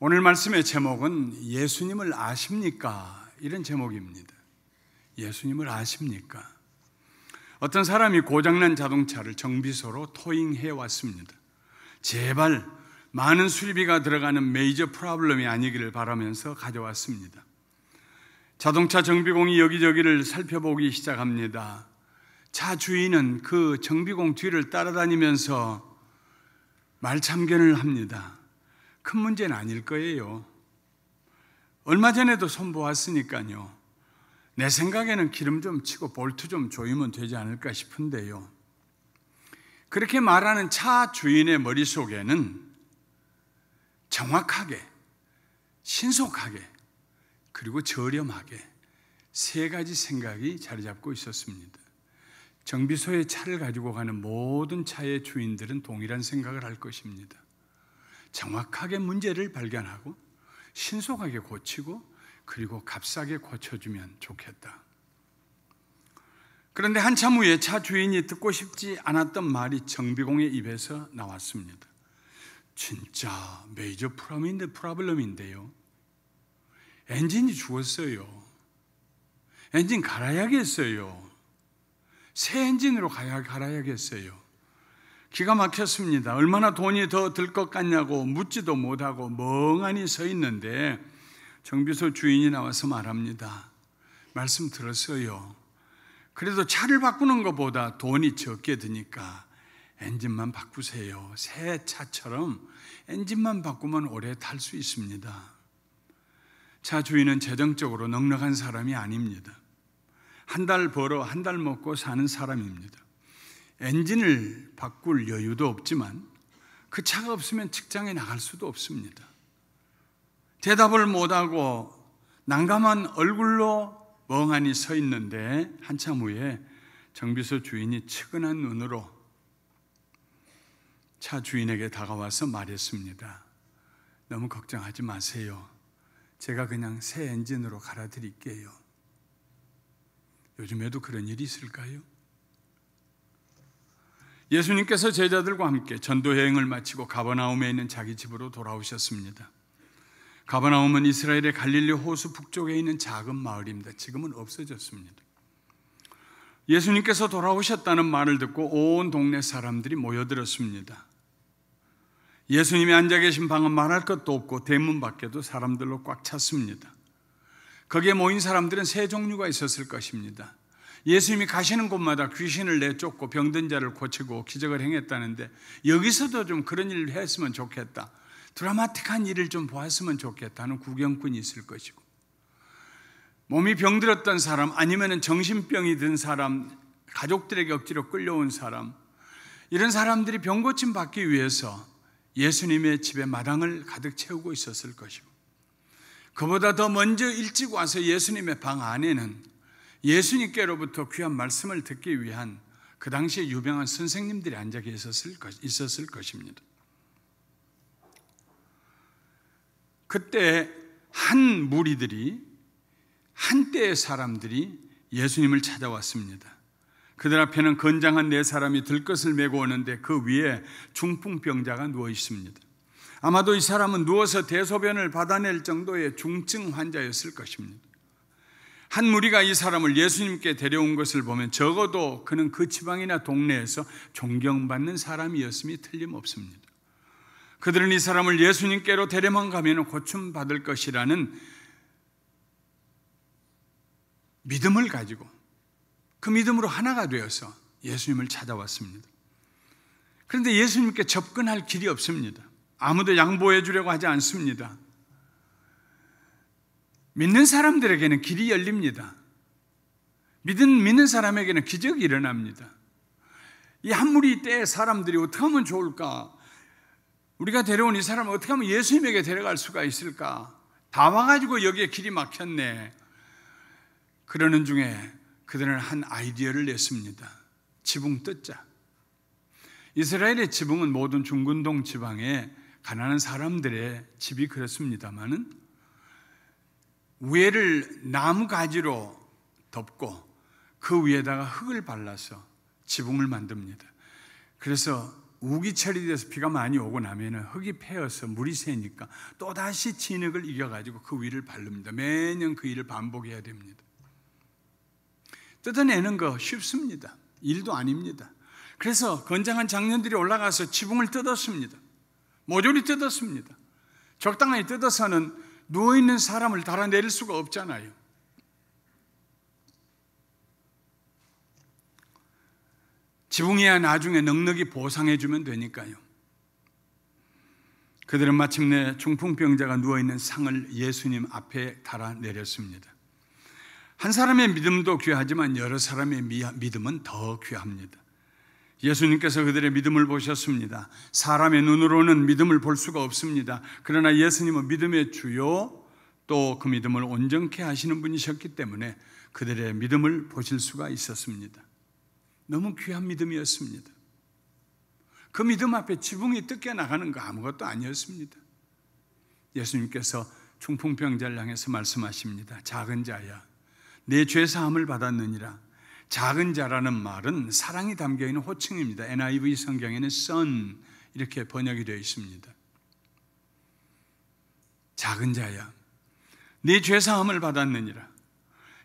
오늘 말씀의 제목은 예수님을 아십니까? 이런 제목입니다. 예수님을 아십니까? 어떤 사람이 고장난 자동차를 정비소로 토잉해 왔습니다. 제발 많은 수리비가 들어가는 메이저 프로블럼이 아니기를 바라면서 가져왔습니다. 자동차 정비공이 여기저기를 살펴보기 시작합니다. 차 주인은 그 정비공 뒤를 따라다니면서 말참견을 합니다. 큰 문제는 아닐 거예요. 얼마 전에도 손보았으니까요. 내 생각에는 기름 좀 치고 볼트 좀 조이면 되지 않을까 싶은데요. 그렇게 말하는 차 주인의 머릿속에는 정확하게, 신속하게, 그리고 저렴하게 세 가지 생각이 자리 잡고 있었습니다. 정비소에 차를 가지고 가는 모든 차의 주인들은 동일한 생각을 할 것입니다. 정확하게 문제를 발견하고 신속하게 고치고 그리고 값싸게 고쳐주면 좋겠다. 그런데 한참 후에 차 주인이 듣고 싶지 않았던 말이 정비공의 입에서 나왔습니다. 진짜 메이저 프로블럼인데요. 엔진이 죽었어요. 엔진 갈아야겠어요. 새 엔진으로 갈아야겠어요. 기가 막혔습니다. 얼마나 돈이 더 들 것 같냐고 묻지도 못하고 멍하니 서 있는데 정비소 주인이 나와서 말합니다. 말씀 들었어요. 그래도 차를 바꾸는 것보다 돈이 적게 드니까 엔진만 바꾸세요. 새 차처럼 엔진만 바꾸면 오래 탈 수 있습니다. 차 주인은 재정적으로 넉넉한 사람이 아닙니다. 한 달 벌어 한 달 먹고 사는 사람입니다. 엔진을 바꿀 여유도 없지만 그 차가 없으면 직장에 나갈 수도 없습니다. 대답을 못하고 난감한 얼굴로 멍하니 서 있는데 한참 후에 정비소 주인이 측은한 눈으로 차 주인에게 다가와서 말했습니다. 너무 걱정하지 마세요. 제가 그냥 새 엔진으로 갈아드릴게요. 요즘에도 그런 일이 있을까요? 예수님께서 제자들과 함께 전도 여행을 마치고 가버나움에 있는 자기 집으로 돌아오셨습니다. 가버나움은 이스라엘의 갈릴리 호수 북쪽에 있는 작은 마을입니다. 지금은 없어졌습니다. 예수님께서 돌아오셨다는 말을 듣고 온 동네 사람들이 모여들었습니다. 예수님이 앉아 계신 방은 말할 것도 없고 대문 밖에도 사람들로 꽉 찼습니다. 거기에 모인 사람들은 세 종류가 있었을 것입니다. 예수님이 가시는 곳마다 귀신을 내쫓고 병든 자를 고치고 기적을 행했다는데 여기서도 좀 그런 일을 했으면 좋겠다. 드라마틱한 일을 좀 보았으면 좋겠다는 구경꾼이 있을 것이고, 몸이 병들었던 사람, 아니면 정신병이 든 사람, 가족들에게 억지로 끌려온 사람, 이런 사람들이 병고침 받기 위해서 예수님의 집에 마당을 가득 채우고 있었을 것이고, 그보다 더 먼저 일찍 와서 예수님의 방 안에는 예수님께로부터 귀한 말씀을 듣기 위한 그 당시에 유명한 선생님들이 앉아 있었을 것입니다. 그때 한 무리들이, 한때의 사람들이 예수님을 찾아왔습니다. 그들 앞에는 건장한 네 사람이 들것을 메고 오는데 그 위에 중풍병자가 누워 있습니다. 아마도 이 사람은 누워서 대소변을 받아낼 정도의 중증 환자였을 것입니다. 한 무리가 이 사람을 예수님께 데려온 것을 보면 적어도 그는 그 지방이나 동네에서 존경받는 사람이었음이 틀림없습니다. 그들은 이 사람을 예수님께로 데려만 가면 고침받을 것이라는 믿음을 가지고 그 믿음으로 하나가 되어서 예수님을 찾아왔습니다. 그런데 예수님께 접근할 길이 없습니다. 아무도 양보해 주려고 하지 않습니다. 믿는 사람들에게는 길이 열립니다. 믿는 사람에게는 기적이 일어납니다. 이 한 무리 때의 사람들이 어떻게 하면 좋을까? 우리가 데려온 이 사람을 어떻게 하면 예수님에게 데려갈 수가 있을까? 다 와가지고 여기에 길이 막혔네. 그러는 중에 그들은 한 아이디어를 냈습니다. 지붕 뜯자. 이스라엘의 지붕은 모든 중근동 지방에 가난한 사람들의 집이 그렇습니다만은 위에를 나무 가지로 덮고 그 위에다가 흙을 발라서 지붕을 만듭니다. 그래서 우기철이 돼서 비가 많이 오고 나면은 흙이 패여서 물이 새니까 또다시 진흙을 이겨가지고 그 위를 바릅니다. 매년 그 일을 반복해야 됩니다. 뜯어내는 거 쉽습니다. 일도 아닙니다. 그래서 건장한 장년들이 올라가서 지붕을 뜯었습니다. 모조리 뜯었습니다. 적당히 뜯어서는 누워있는 사람을 달아내릴 수가 없잖아요. 지붕이야 나중에 넉넉히 보상해주면 되니까요. 그들은 마침내 중풍병자가 누워있는 상을 예수님 앞에 달아내렸습니다. 한 사람의 믿음도 귀하지만 여러 사람의 믿음은 더 귀합니다. 예수님께서 그들의 믿음을 보셨습니다. 사람의 눈으로는 믿음을 볼 수가 없습니다. 그러나 예수님은 믿음의 주요, 또 그 믿음을 온전케 하시는 분이셨기 때문에 그들의 믿음을 보실 수가 있었습니다. 너무 귀한 믿음이었습니다. 그 믿음 앞에 지붕이 뜯겨나가는 거 아무것도 아니었습니다. 예수님께서 중풍병자를 향해서 말씀하십니다. 작은 자야, 내 죄사함을 받았느니라. 작은 자라는 말은 사랑이 담겨있는 호칭입니다. NIV 성경에는 son 이렇게 번역이 되어 있습니다. 작은 자야, 네 죄사함을 받았느니라.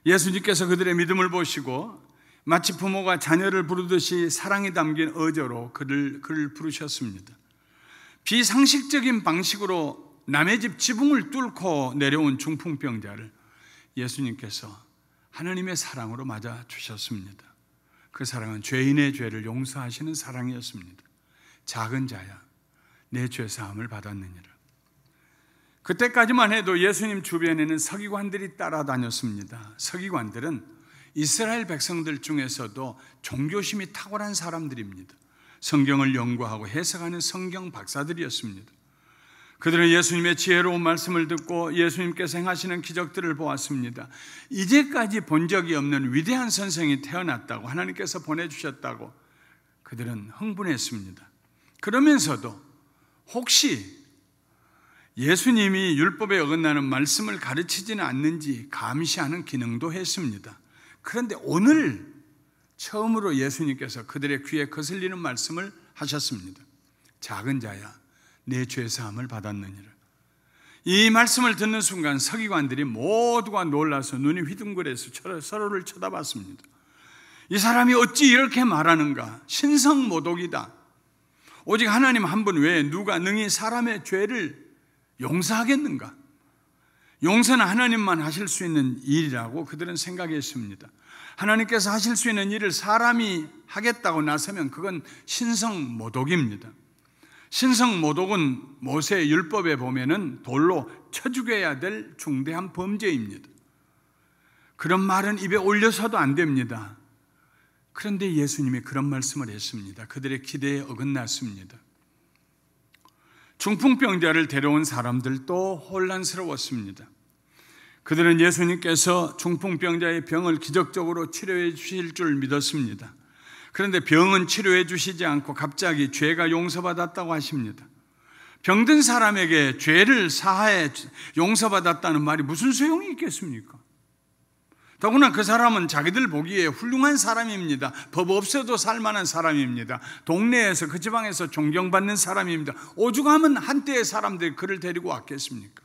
예수님께서 그들의 믿음을 보시고 마치 부모가 자녀를 부르듯이 사랑이 담긴 어조로 그를 부르셨습니다. 비상식적인 방식으로 남의 집 지붕을 뚫고 내려온 중풍병자를 예수님께서 하나님의 사랑으로 맞아주셨습니다. 그 사랑은 죄인의 죄를 용서하시는 사랑이었습니다. 작은 자야, 내 죄사함을 받았느니라. 그때까지만 해도 예수님 주변에는 서기관들이 따라다녔습니다. 서기관들은 이스라엘 백성들 중에서도 종교심이 탁월한 사람들입니다. 성경을 연구하고 해석하는 성경 박사들이었습니다. 그들은 예수님의 지혜로운 말씀을 듣고 예수님께서 행하시는 기적들을 보았습니다. 이제까지 본 적이 없는 위대한 선생이 태어났다고, 하나님께서 보내주셨다고 그들은 흥분했습니다. 그러면서도 혹시 예수님이 율법에 어긋나는 말씀을 가르치지는 않는지 감시하는 기능도 했습니다. 그런데 오늘 처음으로 예수님께서 그들의 귀에 거슬리는 말씀을 하셨습니다. 작은 자야, 내 죄사함을 받았느니라. 이 말씀을 듣는 순간 서기관들이 모두가 놀라서 눈이 휘둥그레서 서로를 쳐다봤습니다. 이 사람이 어찌 이렇게 말하는가? 신성모독이다. 오직 하나님 한 분 외에 누가 능히 사람의 죄를 용서하겠는가? 용서는 하나님만 하실 수 있는 일이라고 그들은 생각했습니다. 하나님께서 하실 수 있는 일을 사람이 하겠다고 나서면 그건 신성모독입니다. 신성모독은 모세 율법에 보면은 돌로 쳐 죽여야 될 중대한 범죄입니다. 그런 말은 입에 올려서도 안 됩니다. 그런데 예수님이 그런 말씀을 했습니다. 그들의 기대에 어긋났습니다. 중풍병자를 데려온 사람들도 혼란스러웠습니다. 그들은 예수님께서 중풍병자의 병을 기적적으로 치료해 주실 줄 믿었습니다. 그런데 병은 치료해 주시지 않고 갑자기 죄가 용서받았다고 하십니다. 병든 사람에게 죄를 사하해 용서받았다는 말이 무슨 소용이 있겠습니까? 더구나 그 사람은 자기들 보기에 훌륭한 사람입니다. 법 없어도 살만한 사람입니다. 동네에서 그 지방에서 존경받는 사람입니다. 오죽하면 한때의 사람들이 그를 데리고 왔겠습니까?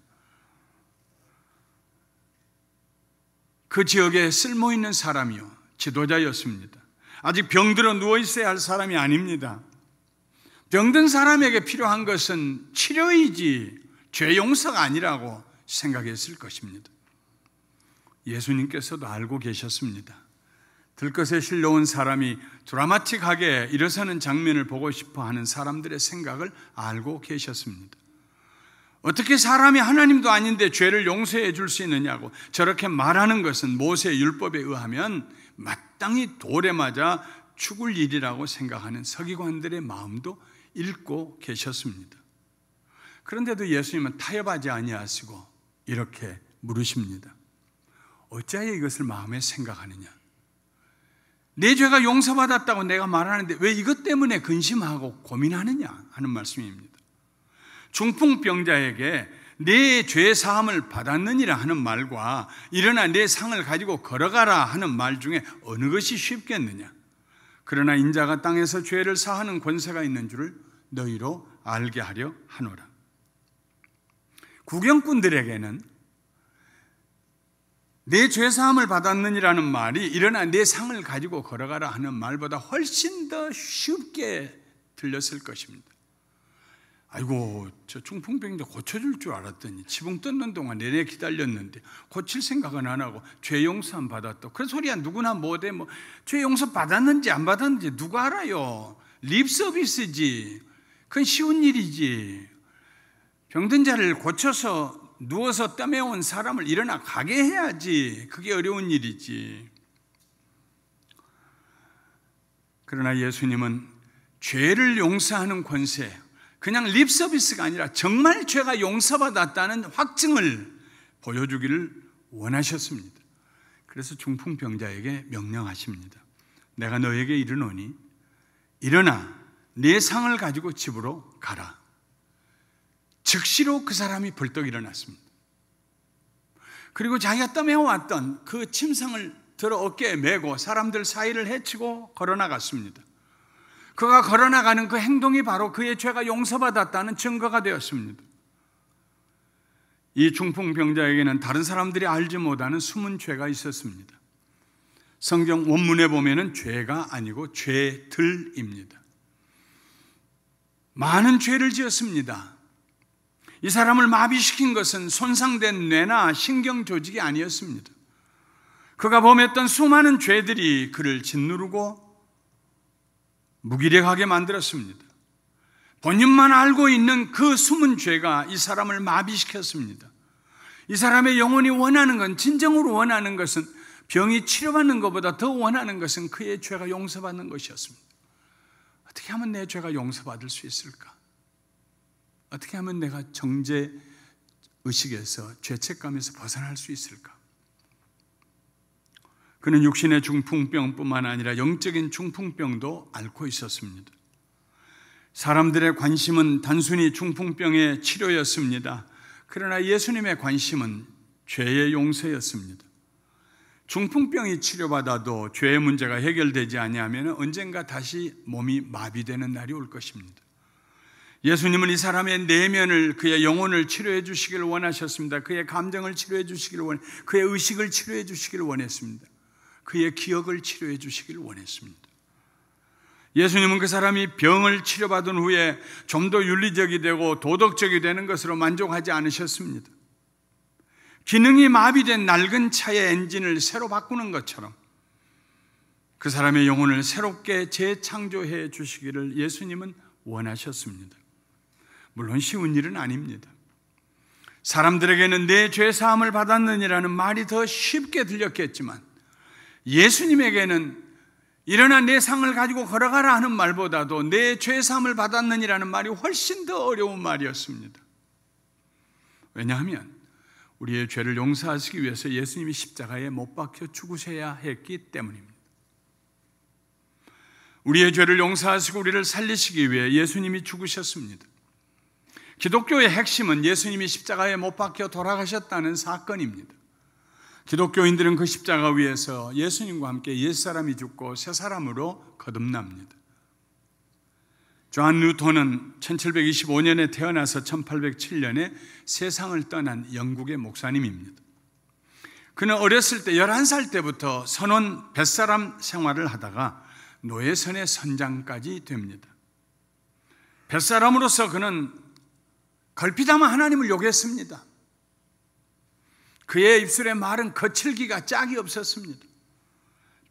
그 지역에 쓸모있는 사람이요, 지도자였습니다. 아직 병들어 누워있어야 할 사람이 아닙니다. 병든 사람에게 필요한 것은 치료이지 죄 용서가 아니라고 생각했을 것입니다. 예수님께서도 알고 계셨습니다. 들것에 실려온 사람이 드라마틱하게 일어서는 장면을 보고 싶어 하는 사람들의 생각을 알고 계셨습니다. 어떻게 사람이 하나님도 아닌데 죄를 용서해 줄 수 있느냐고 저렇게 말하는 것은 모세 율법에 의하면 마땅히 돌에 맞아 죽을 일이라고 생각하는 서기관들의 마음도 읽고 계셨습니다. 그런데도 예수님은 타협하지 아니하시고 이렇게 물으십니다. 어찌하여 이것을 마음에 생각하느냐? 내 죄가 용서받았다고 내가 말하는데 왜 이것 때문에 근심하고 고민하느냐 하는 말씀입니다. 중풍병자에게 내 죄 사함을 받았느니라 하는 말과 일어나 내 상을 가지고 걸어가라 하는 말 중에 어느 것이 쉽겠느냐? 그러나 인자가 땅에서 죄를 사하는 권세가 있는 줄을 너희로 알게 하려 하노라. 구경꾼들에게는 내 죄사함을 받았느니라는 말이 일어나 내 상을 가지고 걸어가라 하는 말보다 훨씬 더 쉽게 들렸을 것입니다. 아이고, 저 중풍병자 고쳐줄 줄 알았더니 지붕 뜯는 동안 내내 기다렸는데 고칠 생각은 안 하고 죄 용서함 받았다. 그런 소리야 누구나 뭐대 뭐 죄 용서 받았는지 안 받았는지 누가 알아요? 립 서비스지. 그건 쉬운 일이지. 병든 자를 고쳐서 누워서 떠매온 사람을 일어나 가게 해야지. 그게 어려운 일이지. 그러나 예수님은 죄를 용서하는 권세, 그냥 립 서비스가 아니라 정말 죄가 용서받았다는 확증을 보여주기를 원하셨습니다. 그래서 중풍병자에게 명령하십니다. 내가 너에게 이르노니 일어나 네 상을 가지고 집으로 가라. 즉시로 그 사람이 벌떡 일어났습니다. 그리고 자기가 떠매워왔던 그 침상을 들어 어깨에 메고 사람들 사이를 헤치고 걸어나갔습니다. 그가 걸어나가는 그 행동이 바로 그의 죄가 용서받았다는 증거가 되었습니다. 이 중풍병자에게는 다른 사람들이 알지 못하는 숨은 죄가 있었습니다. 성경 원문에 보면은 죄가 아니고 죄들입니다. 많은 죄를 지었습니다. 이 사람을 마비시킨 것은 손상된 뇌나 신경 조직이 아니었습니다. 그가 범했던 수많은 죄들이 그를 짓누르고 무기력하게 만들었습니다. 본인만 알고 있는 그 숨은 죄가 이 사람을 마비시켰습니다. 이 사람의 영혼이 원하는 건, 진정으로 원하는 것은 병이 치료받는 것보다 더 원하는 것은 그의 죄가 용서받는 것이었습니다. 어떻게 하면 내 죄가 용서받을 수 있을까? 어떻게 하면 내가 정죄 의식에서 죄책감에서 벗어날 수 있을까? 그는 육신의 중풍병뿐만 아니라 영적인 중풍병도 앓고 있었습니다. 사람들의 관심은 단순히 중풍병의 치료였습니다. 그러나 예수님의 관심은 죄의 용서였습니다. 중풍병이 치료받아도 죄의 문제가 해결되지 아니하면 언젠가 다시 몸이 마비되는 날이 올 것입니다. 예수님은 이 사람의 내면을, 그의 영혼을 치료해 주시기를 원하셨습니다. 그의 감정을 치료해 주시기를 그의 의식을 치료해 주시기를 원했습니다. 그의 기억을 치료해 주시기를 원했습니다. 예수님은 그 사람이 병을 치료받은 후에 좀 더 윤리적이 되고 도덕적이 되는 것으로 만족하지 않으셨습니다. 기능이 마비된 낡은 차의 엔진을 새로 바꾸는 것처럼 그 사람의 영혼을 새롭게 재창조해 주시기를 예수님은 원하셨습니다. 물론 쉬운 일은 아닙니다. 사람들에게는 내 죄사함을 받았느니라는 말이 더 쉽게 들렸겠지만 예수님에게는 일어나 내 상을 가지고 걸어가라 하는 말보다도 내 죄사함을 받았느니라는 말이 훨씬 더 어려운 말이었습니다. 왜냐하면 우리의 죄를 용서하시기 위해서 예수님이 십자가에 못 박혀 죽으셔야 했기 때문입니다. 우리의 죄를 용서하시고 우리를 살리시기 위해 예수님이 죽으셨습니다. 기독교의 핵심은 예수님이 십자가에 못 박혀 돌아가셨다는 사건입니다. 기독교인들은 그 십자가 위에서 예수님과 함께 옛사람이 죽고 새사람으로 거듭납니다. 존 뉴턴은 1725년에 태어나서 1807년에 세상을 떠난 영국의 목사님입니다. 그는 어렸을 때 11살 때부터 선원 뱃사람 생활을 하다가 노예선의 선장까지 됩니다. 뱃사람으로서 그는 걸핏하면 하나님을 욕했습니다. 그의 입술에 말은 거칠기가 짝이 없었습니다.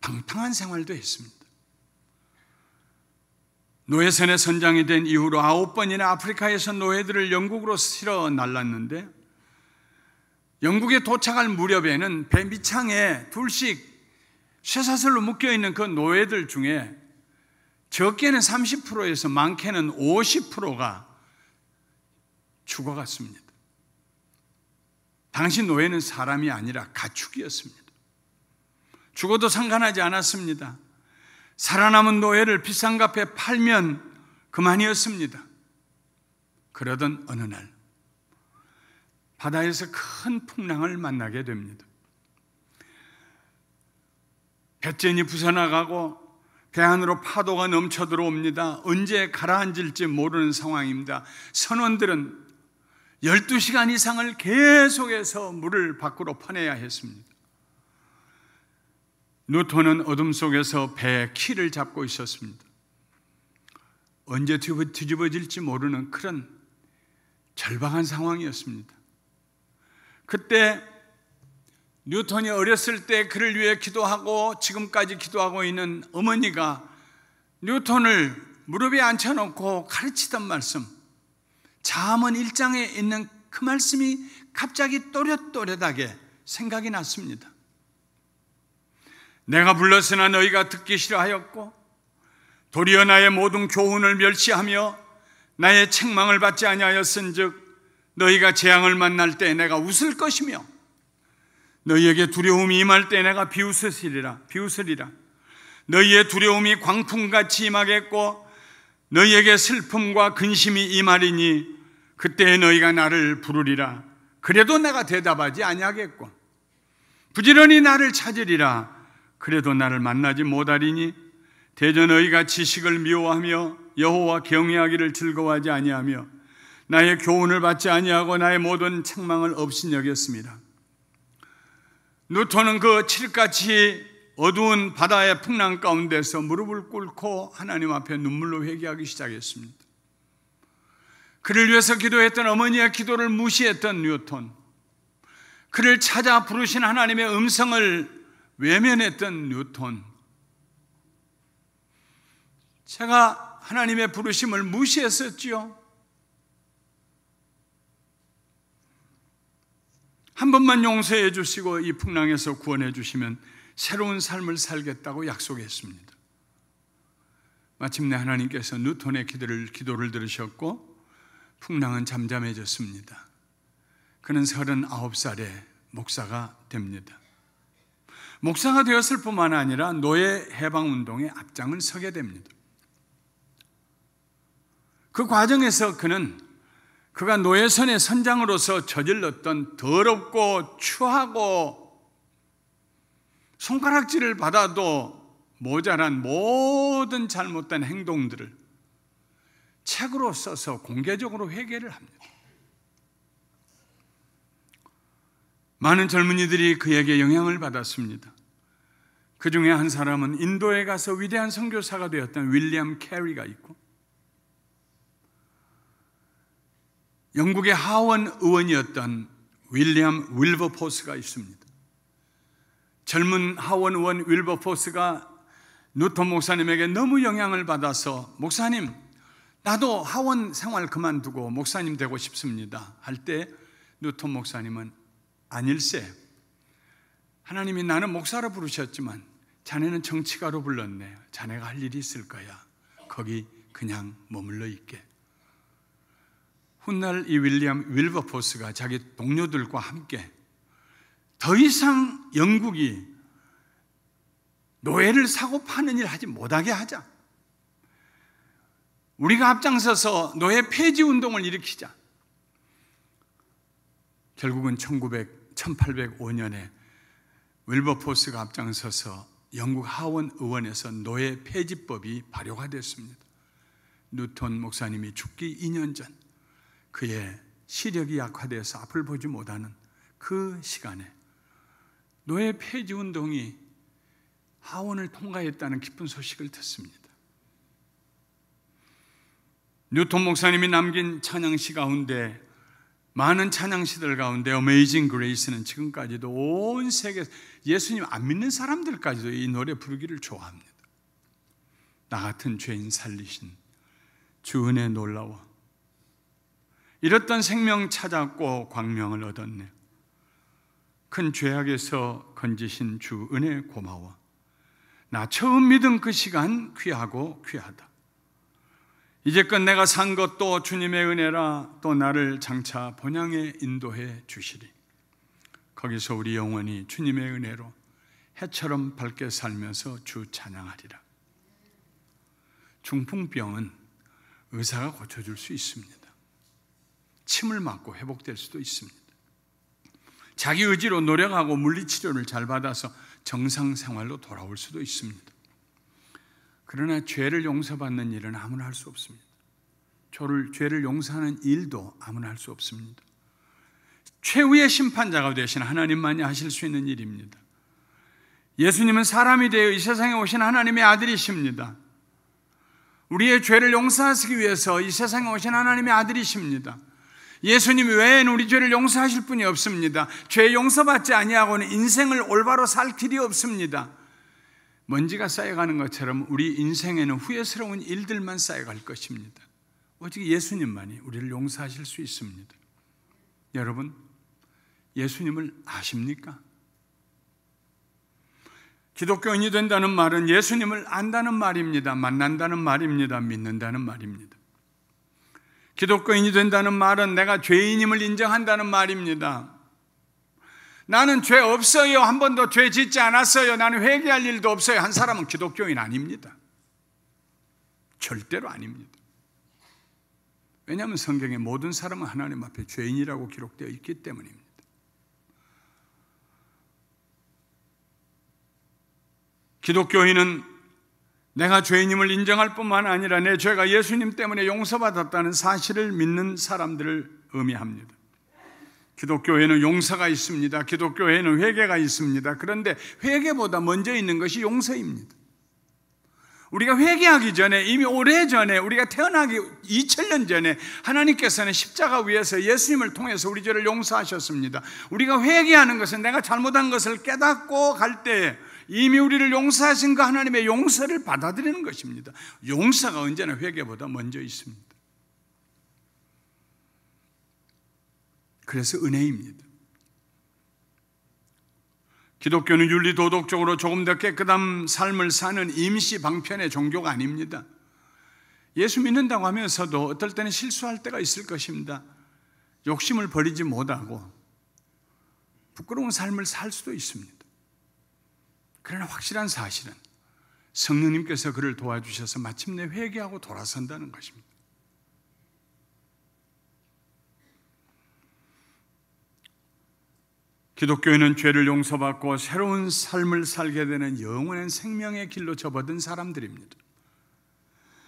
방탕한 생활도 했습니다. 노예선의 선장이 된 이후로 9번이나 아프리카에서 노예들을 영국으로 실어 날랐는데 영국에 도착할 무렵에는 배 밑창에 둘씩 쇠사슬로 묶여있는 그 노예들 중에 적게는 30%에서 많게는 50%가 죽어갔습니다. 당시 노예는 사람이 아니라 가축이었습니다. 죽어도 상관하지 않았습니다. 살아남은 노예를 비싼 값에 팔면 그만이었습니다. 그러던 어느 날 바다에서 큰 풍랑을 만나게 됩니다. 뱃전이 부서나가고 배 안으로 파도가 넘쳐 들어옵니다. 언제 가라앉을지 모르는 상황입니다. 선원들은 12시간 이상을 계속해서 물을 밖으로 퍼내야 했습니다. 뉴턴은 어둠 속에서 배의 키를 잡고 있었습니다. 언제 뒤집어질지 모르는 그런 절박한 상황이었습니다. 그때 뉴턴이 어렸을 때 그를 위해 기도하고 지금까지 기도하고 있는 어머니가 뉴턴을 무릎에 앉혀놓고 가르치던 말씀, 잠언 1장에 있는 그 말씀이 갑자기 또렷또렷하게 생각이 났습니다. 내가 불렀으나 너희가 듣기 싫어하였고 도리어 나의 모든 교훈을 멸시하며 나의 책망을 받지 아니하였은즉 너희가 재앙을 만날 때 내가 웃을 것이며 너희에게 두려움이 임할 때 내가 비웃으리라. 너희의 두려움이 광풍같이 임하겠고 너희에게 슬픔과 근심이 임하리니 그때 너희가 나를 부르리라. 그래도 내가 대답하지 아니하겠고 부지런히 나를 찾으리라. 그래도 나를 만나지 못하리니 대저 너희가 지식을 미워하며 여호와 경외하기를 즐거워하지 아니하며 나의 교훈을 받지 아니하고 나의 모든 책망을 업신여겼습니다. 뉴턴은 그 칠같이 어두운 바다의 풍랑 가운데서 무릎을 꿇고 하나님 앞에 눈물로 회개하기 시작했습니다. 그를 위해서 기도했던 어머니의 기도를 무시했던 뉴턴, 그를 찾아 부르신 하나님의 음성을 외면했던 뉴턴, 제가 하나님의 부르심을 무시했었지요. 한 번만 용서해 주시고 이 풍랑에서 구원해 주시면 새로운 삶을 살겠다고 약속했습니다. 마침내 하나님께서 뉴턴의 기도를 들으셨고 풍랑은 잠잠해졌습니다. 그는 39살에 목사가 됩니다. 목사가 되었을 뿐만 아니라 노예 해방운동의 앞장을 서게 됩니다. 그 과정에서 그가 노예선의 선장으로서 저질렀던 더럽고 추하고 손가락질을 받아도 모자란 모든 잘못된 행동들을 책으로 써서 공개적으로 회개를 합니다. 많은 젊은이들이 그에게 영향을 받았습니다. 그 중에 한 사람은 인도에 가서 위대한 선교사가 되었던 윌리엄 캐리가 있고 영국의 하원 의원이었던 윌리엄 윌버포스가 있습니다. 젊은 하원 의원 윌버포스가 뉴턴 목사님에게 너무 영향을 받아서 목사님, 나도 하원 생활 그만두고 목사님 되고 싶습니다 할 때 뉴턴 목사님은 아닐세, 하나님이 나는 목사로 부르셨지만 자네는 정치가로 불렀네. 자네가 할 일이 있을 거야. 거기 그냥 머물러 있게. 훗날 이 윌리엄 윌버포스가 자기 동료들과 함께 더 이상 영국이 노예를 사고 파는 일 하지 못하게 하자. 우리가 앞장서서 노예 폐지 운동을 일으키자. 결국은 1805년에 윌버포스가 앞장서서 영국 하원 의원에서 노예 폐지법이 발효가 됐습니다. 뉴턴 목사님이 죽기 2년 전 그의 시력이 약화되어서 앞을 보지 못하는 그 시간에 노예 폐지 운동이 하원을 통과했다는 기쁜 소식을 듣습니다. 뉴턴 목사님이 남긴 찬양시 가운데 많은 찬양시들 가운데 Amazing Grace는 지금까지도 온 세계 예수님 안 믿는 사람들까지도 이 노래 부르기를 좋아합니다. 나 같은 죄인 살리신 주 은혜 놀라워 잃었던 생명 찾았고 광명을 얻었네. 큰 죄악에서 건지신 주 은혜 고마워. 나 처음 믿은 그 시간 귀하고 귀하다. 이제껏 내가 산 것도 주님의 은혜라. 또 나를 장차 본향에 인도해 주시리. 거기서 우리 영원히 주님의 은혜로 해처럼 밝게 살면서 주 찬양하리라. 중풍병은 의사가 고쳐줄 수 있습니다. 침을 맞고 회복될 수도 있습니다. 자기 의지로 노력하고 물리치료를 잘 받아서 정상생활로 돌아올 수도 있습니다. 그러나 죄를 용서받는 일은 아무나 할 수 없습니다. 죄를 용서하는 일도 아무나 할 수 없습니다. 최후의 심판자가 되신 하나님만이 하실 수 있는 일입니다. 예수님은 사람이 되어 이 세상에 오신 하나님의 아들이십니다. 우리의 죄를 용서하시기 위해서 이 세상에 오신 하나님의 아들이십니다. 예수님 외에는 우리 죄를 용서하실 분이 없습니다. 죄 용서받지 아니하고는 인생을 올바로 살 길이 없습니다. 먼지가 쌓여가는 것처럼 우리 인생에는 후회스러운 일들만 쌓여갈 것입니다. 오직 예수님만이 우리를 용서하실 수 있습니다. 여러분, 예수님을 아십니까? 기독교인이 된다는 말은 예수님을 안다는 말입니다. 만난다는 말입니다. 믿는다는 말입니다. 기독교인이 된다는 말은 내가 죄인임을 인정한다는 말입니다. 나는 죄 없어요. 한 번도 죄 짓지 않았어요. 나는 회개할 일도 없어요. 한 사람은 기독교인 아닙니다. 절대로 아닙니다. 왜냐하면 성경에 모든 사람은 하나님 앞에 죄인이라고 기록되어 있기 때문입니다. 기독교인은 내가 죄인임을 인정할 뿐만 아니라 내 죄가 예수님 때문에 용서받았다는 사실을 믿는 사람들을 의미합니다. 기독교에는 용서가 있습니다. 기독교에는 회개가 있습니다. 그런데 회개보다 먼저 있는 것이 용서입니다. 우리가 회개하기 전에, 이미 오래전에, 우리가 태어나기 2000년 전에 하나님께서는 십자가 위에서 예수님을 통해서 우리 죄를 용서하셨습니다. 우리가 회개하는 것은 내가 잘못한 것을 깨닫고 갈 때 이미 우리를 용서하신 그 하나님의 용서를 받아들이는 것입니다. 용서가 언제나 회개보다 먼저 있습니다. 그래서 은혜입니다. 기독교는 윤리도덕적으로 조금 더 깨끗한 삶을 사는 임시 방편의 종교가 아닙니다. 예수 믿는다고 하면서도 어떨 때는 실수할 때가 있을 것입니다. 욕심을 버리지 못하고 부끄러운 삶을 살 수도 있습니다. 그러나 확실한 사실은 성령님께서 그를 도와주셔서 마침내 회개하고 돌아선다는 것입니다. 기독교인은 죄를 용서받고 새로운 삶을 살게 되는 영원한 생명의 길로 접어든 사람들입니다.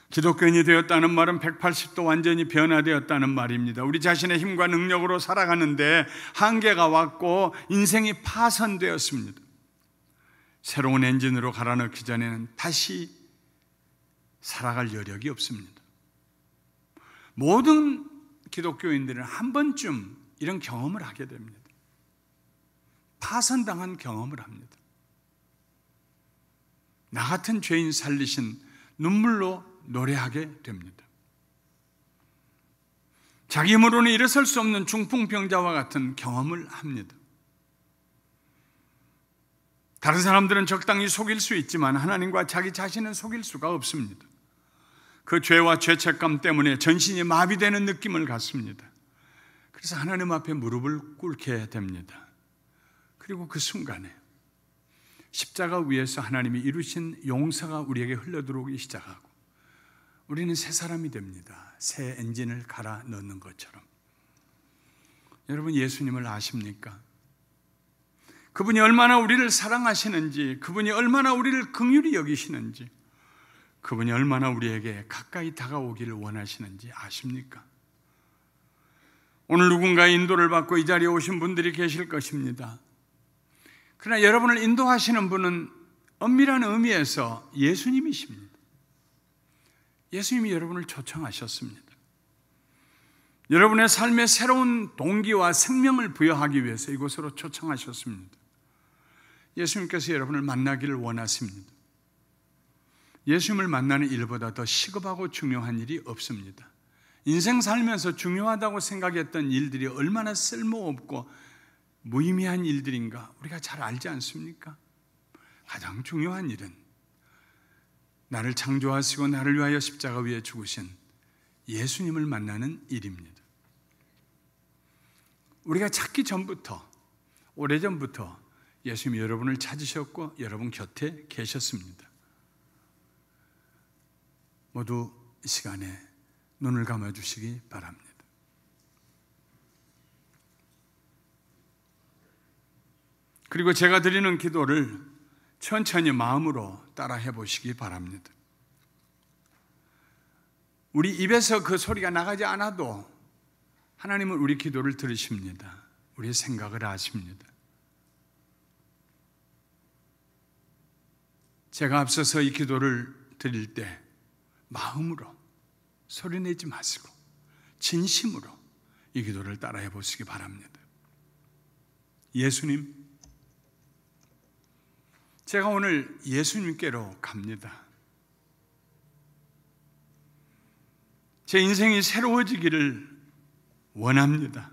기독교인이 되었다는 말은 180도 완전히 변화되었다는 말입니다. 우리 자신의 힘과 능력으로 살아가는데 한계가 왔고 인생이 파선되었습니다. 새로운 엔진으로 갈아넣기 전에는 다시 살아갈 여력이 없습니다. 모든 기독교인들은 한 번쯤 이런 경험을 하게 됩니다. 파선당한 경험을 합니다. 나 같은 죄인 살리신 눈물로 노래하게 됩니다. 자기 힘으로는 일어설 수 없는 중풍병자와 같은 경험을 합니다. 다른 사람들은 적당히 속일 수 있지만 하나님과 자기 자신은 속일 수가 없습니다. 그 죄와 죄책감 때문에 전신이 마비되는 느낌을 갖습니다. 그래서 하나님 앞에 무릎을 꿇게 됩니다. 그리고 그 순간에 십자가 위에서 하나님이 이루신 용서가 우리에게 흘러들어오기 시작하고 우리는 새 사람이 됩니다. 새 엔진을 갈아 넣는 것처럼. 여러분, 예수님을 아십니까? 그분이 얼마나 우리를 사랑하시는지, 그분이 얼마나 우리를 긍휼히 여기시는지, 그분이 얼마나 우리에게 가까이 다가오기를 원하시는지 아십니까? 오늘 누군가의 인도를 받고 이 자리에 오신 분들이 계실 것입니다. 그러나 여러분을 인도하시는 분은 엄밀한 의미에서 예수님이십니다. 예수님이 여러분을 초청하셨습니다. 여러분의 삶에 새로운 동기와 생명을 부여하기 위해서 이곳으로 초청하셨습니다. 예수님께서 여러분을 만나기를 원하십니다. 예수님을 만나는 일보다 더 시급하고 중요한 일이 없습니다. 인생 살면서 중요하다고 생각했던 일들이 얼마나 쓸모없고 무의미한 일들인가 우리가 잘 알지 않습니까? 가장 중요한 일은 나를 창조하시고 나를 위하여 십자가 위에 죽으신 예수님을 만나는 일입니다. 우리가 찾기 전부터, 오래전부터 예수님이 여러분을 찾으셨고 여러분 곁에 계셨습니다. 모두 이 시간에 눈을 감아주시기 바랍니다. 그리고 제가 드리는 기도를 천천히 마음으로 따라 해보시기 바랍니다. 우리 입에서 그 소리가 나가지 않아도 하나님은 우리 기도를 들으십니다. 우리의 생각을 아십니다. 제가 앞서서 이 기도를 드릴 때 마음으로 소리내지 마시고 진심으로 이 기도를 따라해 보시기 바랍니다. 예수님, 제가 오늘 예수님께로 갑니다. 제 인생이 새로워지기를 원합니다.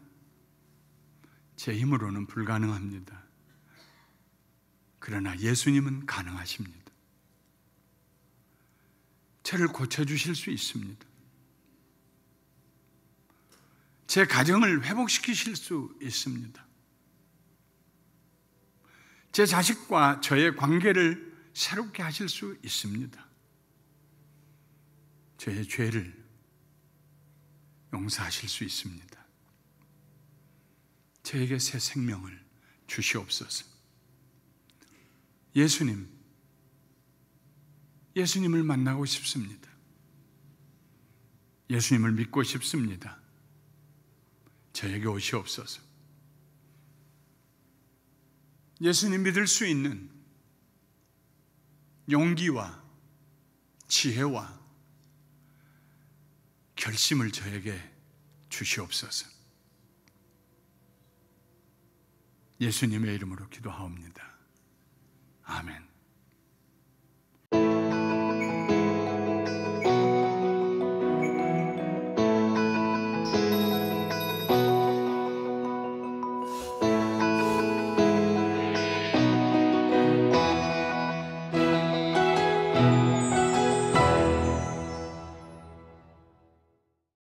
제 힘으로는 불가능합니다. 그러나 예수님은 가능하십니다. 저를 고쳐주실 수 있습니다. 제 가정을 회복시키실 수 있습니다. 제 자식과 저의 관계를 새롭게 하실 수 있습니다. 저의 죄를 용서하실 수 있습니다. 저에게 새 생명을 주시옵소서. 예수님을 만나고 싶습니다. 예수님을 믿고 싶습니다. 저에게 오시옵소서. 예수님 믿을 수 있는 용기와 지혜와 결심을 저에게 주시옵소서. 예수님의 이름으로 기도하옵니다. 아멘.